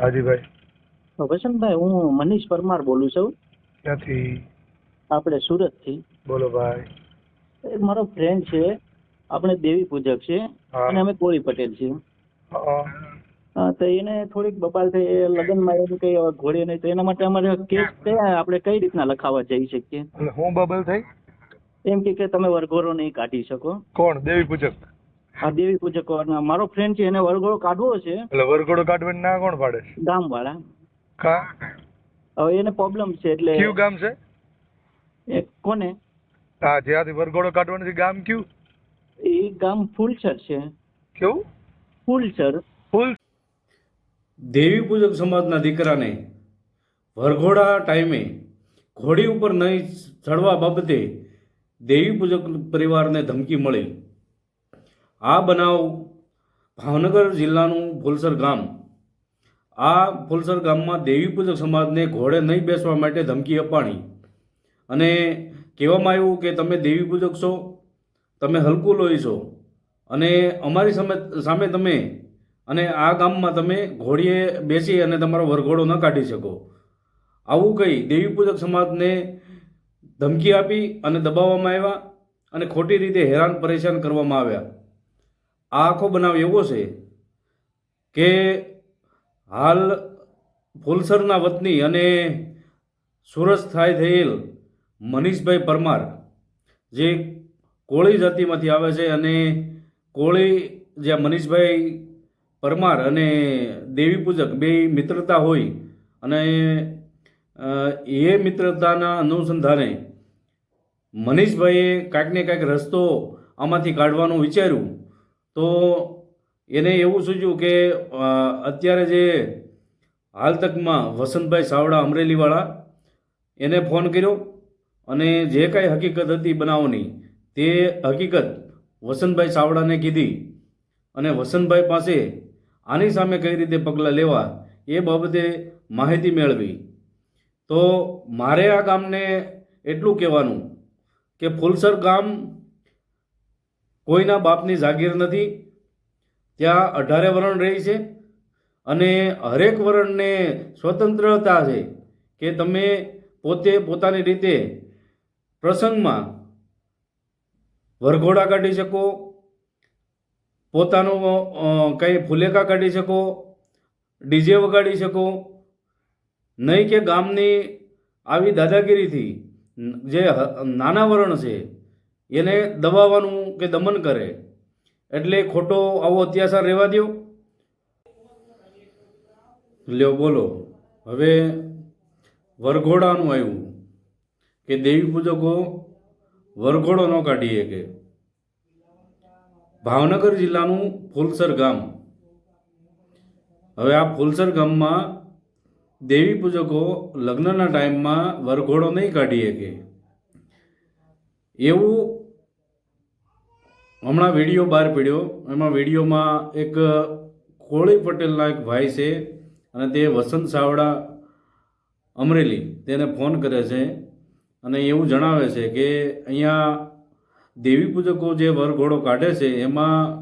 હાજી ભાઈ. વસંતભાઈ, હું મનીષ પરમાર બોલું છું. ક્યાંથી? આપણે સુરતથી. બોલો ભાઈ. એક મારો ફ્રેન્ડ છે, આપણે દેવી પૂજક છે હા. અને અમે કોળી પટેલ છીએ. હા. તો એને થોડીક બબાલ થઈ, એ લગ્નમાં એવું કઈ ઘોડી નહીં, તો એના માટે અમારે કેસ કયા આપણે કઈ રીતના લખાવવા જઈ શકીએ? એટલે હું બબલ થઈ? એમ કે તમે વરઘોડો નહીં કાઢી શકો. કોણ? દેવી પૂજક? આ દેવી પૂજકો મારો ફ્રેન્ડ છે, એને વરઘોડો કાઢવો છે. એટલે વરઘોડો કાઢવાની ના કોણ પાડે? ગામ વાળા. કા? હવે એને પ્રોબ્લેમ છે એટલે. કયું ગામ છે? એ કોને? હા, જ્યાંથી વરઘોડો કાઢવાનું છે ગામ કયું? એ ગામ ફૂલસર છે. કેવું? ફૂલસર. ફૂલ. દેવી પૂજક સમાજના દીકરાને વરઘોડા ટાઈમે ઘોડી ઉપર નહીં ચડવા બાબતે દેવી પૂજક પરિવારને ધમકી મળી. આ બનાવ ભાવનગર જિલ્લાનું ફૂલસર ગામ. આ ફૂલસર ગામમાં દેવી પૂજક સમાજને ઘોડે નહીં બેસવા માટે ધમકી અપાણી અને કહેવામાં આવ્યું કે તમે દેવી પૂજક છો, તમે હલકું લોહી છો અને અમારી સામે તમે અને આ ગામમાં તમે ઘોડીએ બેસી અને તમારો વરઘોડો ન કાઢી શકો. આવું કહી દેવી પૂજક સમાજને ધમકી આપી અને દબાવવામાં આવ્યા અને ખોટી રીતે હેરાન પરેશાન કરવામાં આવ્યા. આ આખો બનાવ એવો છે કે હાલ ફૂલસરના વતની અને સુરત સ્થાયી થયેલ મનીષભાઈ પરમાર, જે કોળી જાતિમાંથી આવે છે, અને કોળી જે મનીષભાઈ પરમાર અને દેવી પૂજક બે મિત્રતા હોય અને એ મિત્રતાના અનુસંધાને મનીષભાઈએ કાંઈક ને કાંઈક રસ્તો આમાંથી કાઢવાનું વિચાર્યું. તો એને એવું સૂચ્યું કે અત્યારે જે હાલ તકમાં વસંતભાઈ સાવડા અમરેલીવાળા એને ફોન કર્યો અને જે કાંઈ હકીકત હતી બનાવની તે હકીકત વસંતભાઈ સાવડાને કીધી અને વસંતભાઈ પાસે આની સામે કઈ રીતે પગલાં લેવા એ બાબતે માહિતી મેળવી. તો મારે આ ગામને એટલું કહેવાનું કે ફૂલસર ગામ કોઈના બાપની જાગીર નથી. ત્યાં 18 વરણ રહી છે અને હરેક વરણને સ્વતંત્રતા છે કે તમે પોતે પોતાની રીતે પ્રસંગમાં વરઘોડા કાઢી શકો, પોતાનો કંઈ ફુલેકા કાઢી શકો, ડીજે વગાડી શકો. નહીં કે ગામની આવી દાદાગીરીથી જે નાના વરણ છે એને દબાવવાનું કે દમન કરે. એટલે ખોટો આવો અત્યાચાર રહેવા દો. લ્યો બોલો. હવે વરઘોડાનું આવ્યું કે દેવી પૂજકો વરઘોડો ન કાઢી શકે. ભાવનગર જિલ્લાનું ફૂલસર ગામ. હવે આ ફૂલસર ગામમાં દેવી પૂજકો લગ્નના ટાઈમમાં વરઘોડો નહીં કાઢી શકે એવું હમણાં વિડીયો બહાર પડ્યો. એમાં વિડીયોમાં એક કોળી પટેલના એક ભાઈ છે અને તે વસંત સાવડા અમરેલી તેને ફોન કરે છે અને એવું જણાવે છે કે અહીંયા દેવી પૂજકો જે વરઘોડો કાઢે છે એમાં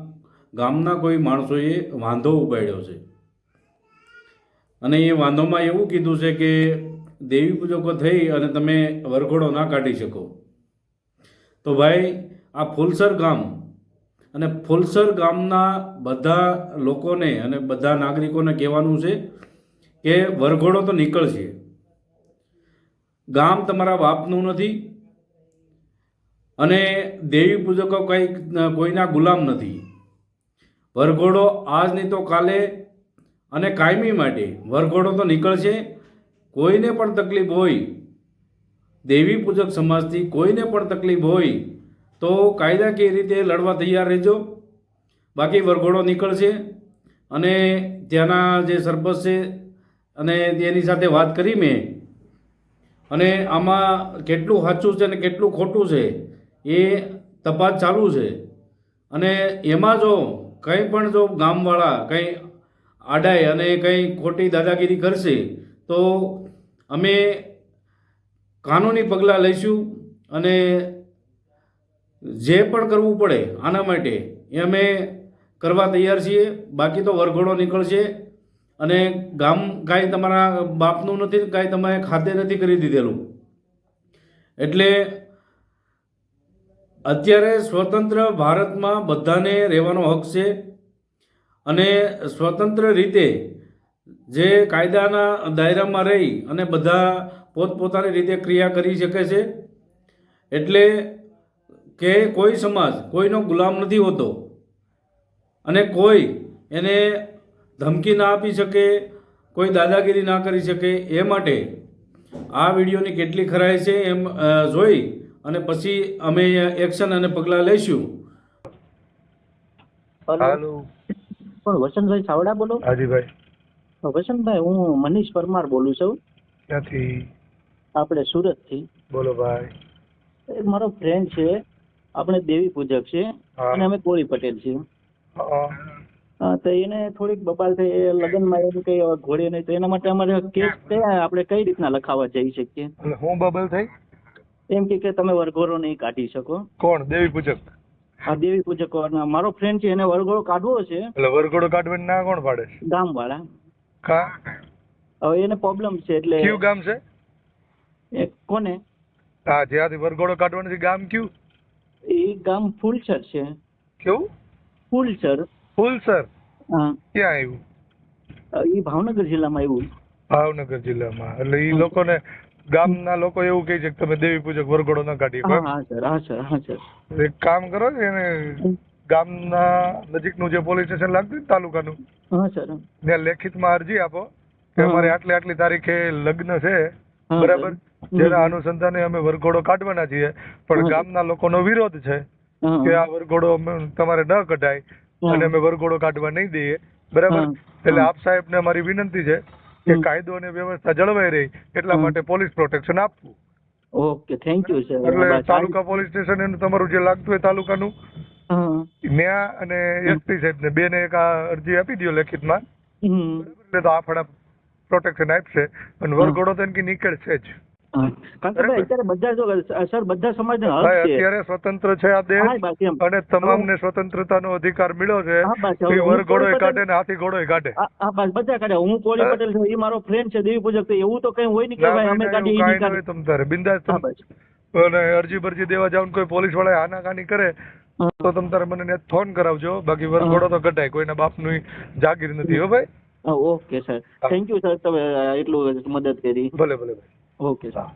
ગામના કોઈ માણસોએ વાંધો ઉપાડ્યો છે અને એ વાંધોમાં એવું કીધું છે કે દેવી પૂજકો થઈ અને તમે વરઘોડો ના કાઢી શકો. તો ભાઈ, આ ફૂલસર ગામ અને ફૂલસર ગામના બધા લોકોને અને બધા નાગરિકોને કહેવાનું છે કે વરઘોડો તો નીકળશે. ગામ તમારા બાપનું નથી અને દેવી પૂજકો કોઈના ગુલામ નથી. વરઘોડો આજ નહીં તો કાલે અને કાયમી માટે વરઘોડો તો નીકળશે. કોઈને પણ તકલીફ હોય, દેવી પૂજક સમાજથી કોઈને પણ તકલીફ હોય તો કાયદાકીય રીતે લડવા તૈયાર રહેજો. બાકી વરઘોડો નીકળશે અને ત્યાંના જે સરપંચ છે અને તેની સાથે વાત કરી મેં, અને આમાં કેટલું સાચું છે અને કેટલું ખોટું છે એ તપાસ ચાલુ છે. અને એમાં જો કંઈ પણ જો ગામવાળા કંઈ આડાય અને કંઈ ખોટી દાદાગીરી કરશે તો અમે કાનૂની પગલાં લઈશું અને જે પણ કરવું પડે આના માટે એ અમે કરવા તૈયાર છીએ. બાકી તો વરઘોડો નીકળશે અને ગામ કાંઈ તમારા બાપનું નથી, કાંઈ તમે ખાતે નથી કરી દીધેલું. એટલે અત્યારે સ્વતંત્ર ભારતમાં બધાને રહેવાનો હક છે અને સ્વતંત્ર રીતે જે કાયદાના દાયરામાં રહી અને બધા પોતપોતાની રીતે ક્રિયા કરી શકે છે. એટલે કે કોઈ સમાજ કોઈનો ગુલામ નથી હોતો અને કોઈ એને ધમકી ના આપી શકે, કોઈ દાદાગીરી ના કરી શકે. એ માટે આ વિડીયોની કેટલી ખરાઈ છે એમ જોઈ અને પછી અમે એક્શન અને પગલાં લઈશું. હાલો. પણ વસંતભાઈ ચાવડા બોલો? હાજીભાઈ. વસંતભાઈ, હું મનીષ પરમાર બોલું છું, ક્યાંથી? આપણે સુરતથી. બોલો ભાઈ. એક મારો ફ્રેન્ડ છે, આપણે દેવી પૂજક છે હા. અને અમે કોળી પટેલ છીએ. હા. તો એને થોડીક બબાલ થઈ, એ લગ્નમાં એવું કઈ ઘોડે નહીં, તો એના માટે અમારે કેસ કયા આપણે કઈ રીતના લખાવવા જઈ શકીએ? એટલે હું બબલ થઈ? એમ કે તમે વરઘોડો નહીં કાઢી શકો. કોણ? દેવી પૂજક? આ દેવી પૂજકો મારો ફ્રેન્ડ છે, એને વરઘોડો કાઢવો છે, એટલે વરઘોડો કાઢવાની ના કોણ પાડે? ગામવાળા. કા? હવે એને પ્રોબ્લેમ છે એટલે. કયું ગામ છે? એ કોને? હા, જ્યાંથી વરઘોડો કાઢવાનું છે ગામ કયું? એ ગામ ફૂલસર છે. કેવું? ફૂલસર. ફૂલસર? હા, ક્યાં આવ્યું? એ ભાવનગર જિલ્લામાં આવ્યું. ભાવનગર જિલ્લામાં. એટલે એ લોકોને, ગામના લોકો એવું કહે છે કે તમે દેવી પૂજક વરઘોડો ન કાઢી શકો. હા સર, હા સર, હા સર. એક કામ કરો ને, એને ગામના નજીકનું જે પોલીસ સ્ટેશન લાગતું ને તાલુકાનું, હા સર. ત્યાં લેખિતમાં અરજી આપો કે અમારે આટલી તારીખે લગ્ન છે, હા, બરાબર, સર. જેના અનુસંધાને અમે વરઘોડો કાઢવાના છીએ, પણ ગામના લોકોનો વિરોધ છે હા. કે આ વરઘોડો તમારે ન કઢાય અને અમે વરઘોડો કાઢવા નહીં દઈએ, બરાબર. હા. એટલે આપ સાહેબને અમારી વિનંતી છે કે કાયદો અને વ્યવસ્થા જળવાઈ રહી એટલા માટે પોલીસ પ્રોટેક્શન આપવું. Okay, thank you sir. એટલે તાલુકા પોલીસ સ્ટેશન એનું તમારું જે લાગતું હોય તાલુકાનું, હા. ન્યા અને એસપી સાહેબને બેને એક આ અરજી આપી દો લેખિતમાં, હમ. એટલે તો આપણા પ્રોટેક્શન આપશે અને વરઘોડો તો એનથી નીકળશે જ. હા. કારણ કે ભાઈ અત્યારે બધા જો સર બધા સમાજને હક ભાઈ, છે. અત્યારે સ્વતંત્ર છે આ હા, દેશ બસ એમ. અને તમામને સ્વતંત્રતાનો અધિકાર મળ્યો છે હા, બસ કે હવે હું વરઘોડો કોઈ કાઢે ને હાથી ઘોડો કાઢે. હા, બસ બધા કાઢે. હું કોળી પટેલ છું, એ મારો ફ્રેન્ડ છે દેવી પૂજક, તો એવું તો કઈ હોય નહીં કે ના ભાઈ ભાઈ, અમે ના, કાઢી એવું ઈ કાંઈ નહીં ન હોય. કાઢી. તમ તારે બિંદાસ હા, બસ. અને અરજી બરજી દેવા જાવ ને કોઈ પોલીસ વાળા આનાકાની કરે હા. તો તમ તારે મને ત્યાં ફોન કરાવજો. બાકી વરઘોડો તો કઢાય, કોઈના બાપનું જાગીર નથી હો ભાઈ. Okay sir, thank you sir, તમે એટલું મદદ કરી. ભલે ભલે ભાઈ. Okay sir.